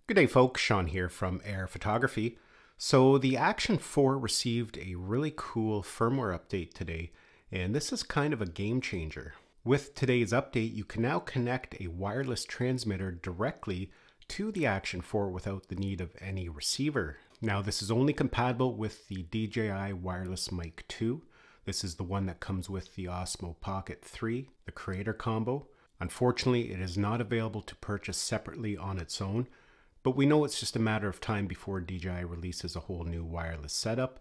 Good day folks, Sean here from Air Photography. So the Action 4 received a really cool firmware update today, and this is kind of a game changer. With today's update, you can now connect a wireless transmitter directly to the Action 4 without the need of any receiver. Now this is only compatible with the DJI Wireless Mic 2. This is the one that comes with the Osmo Pocket 3, the Creator Combo. Unfortunately, it is not available to purchase separately on its own. But we know it's just a matter of time before DJI releases a whole new wireless setup,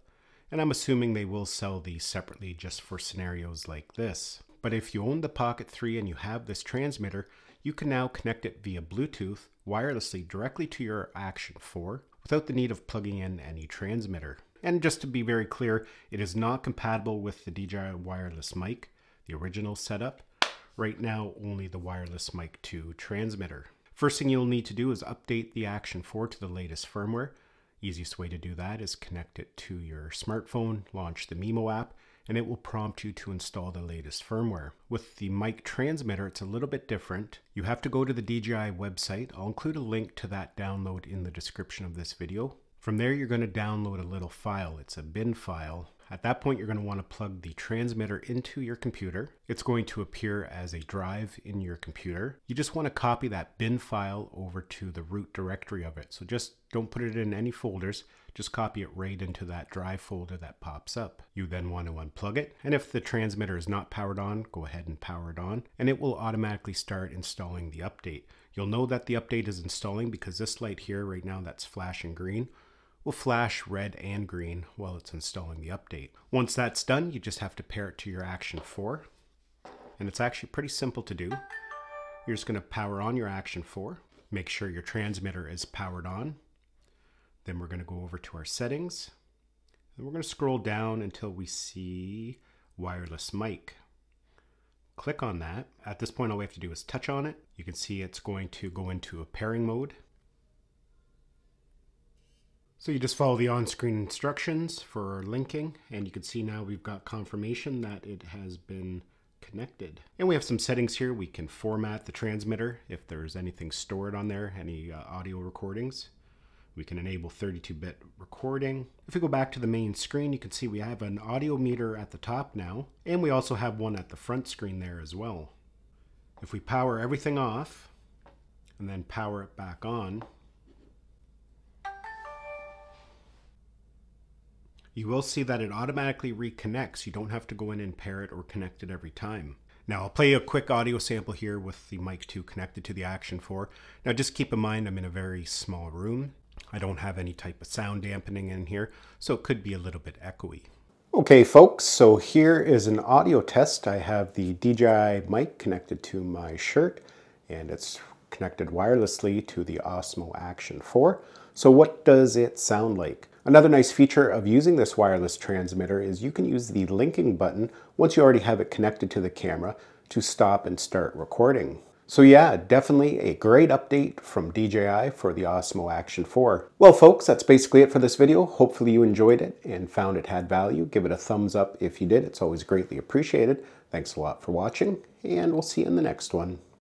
and I'm assuming they will sell these separately just for scenarios like this. But if you own the Pocket 3 and you have this transmitter, you can now connect it via Bluetooth wirelessly directly to your Action 4 without the need of plugging in any transmitter. And just to be very clear, it is not compatible with the DJI Wireless Mic, the original setup. Right now, only the Wireless Mic 2 transmitter. First thing you'll need to do is update the Action 4 to the latest firmware. Easiest way to do that is connect it to your smartphone, launch the Mimo app, and it will prompt you to install the latest firmware. With the mic transmitter, it's a little bit different. You have to go to the DJI website. I'll include a link to that download in the description of this video. From there, you're going to download a little file. It's a bin file. At that point, you're going to want to plug the transmitter into your computer. It's going to appear as a drive in your computer. You just want to copy that bin file over to the root directory of it. So just don't put it in any folders. Just copy it right into that drive folder that pops up. You then want to unplug it. And if the transmitter is not powered on, go ahead and power it on. And it will automatically start installing the update. You'll know that the update is installing because this light here right now that's flashing green will flash red and green while it's installing the update. Once that's done, you just have to pair it to your Action 4. And it's actually pretty simple to do. You're just going to power on your Action 4. Make sure your transmitter is powered on. Then we're going to go over to our settings. And we're going to scroll down until we see Wireless Mic. Click on that. At this point, all we have to do is touch on it. You can see it's going to go into a pairing mode. So you just follow the on-screen instructions for linking, and you can see now we've got confirmation that it has been connected. And we have some settings here. We can format the transmitter if there's anything stored on there, any audio recordings. We can enable 32-bit recording. If we go back to the main screen, you can see we have an audio meter at the top now, and we also have one at the front screen there as well. If we power everything off and then power it back on, you will see that it automatically reconnects. You don't have to go in and pair it or connect it every time. Now I'll play a quick audio sample here with the Mic 2 connected to the Action 4. Now just keep in mind I'm in a very small room. I don't have any type of sound dampening in here, so it could be a little bit echoey. Okay folks, so here is an audio test. I have the DJI Mic connected to my shirt, and it's connected wirelessly to the Osmo Action 4. So what does it sound like? Another nice feature of using this wireless transmitter is you can use the linking button once you already have it connected to the camera to stop and start recording. So yeah, definitely a great update from DJI for the Osmo Action 4. Well folks, that's basically it for this video. Hopefully you enjoyed it and found it had value. Give it a thumbs up if you did. It's always greatly appreciated. Thanks a lot for watching, and we'll see you in the next one.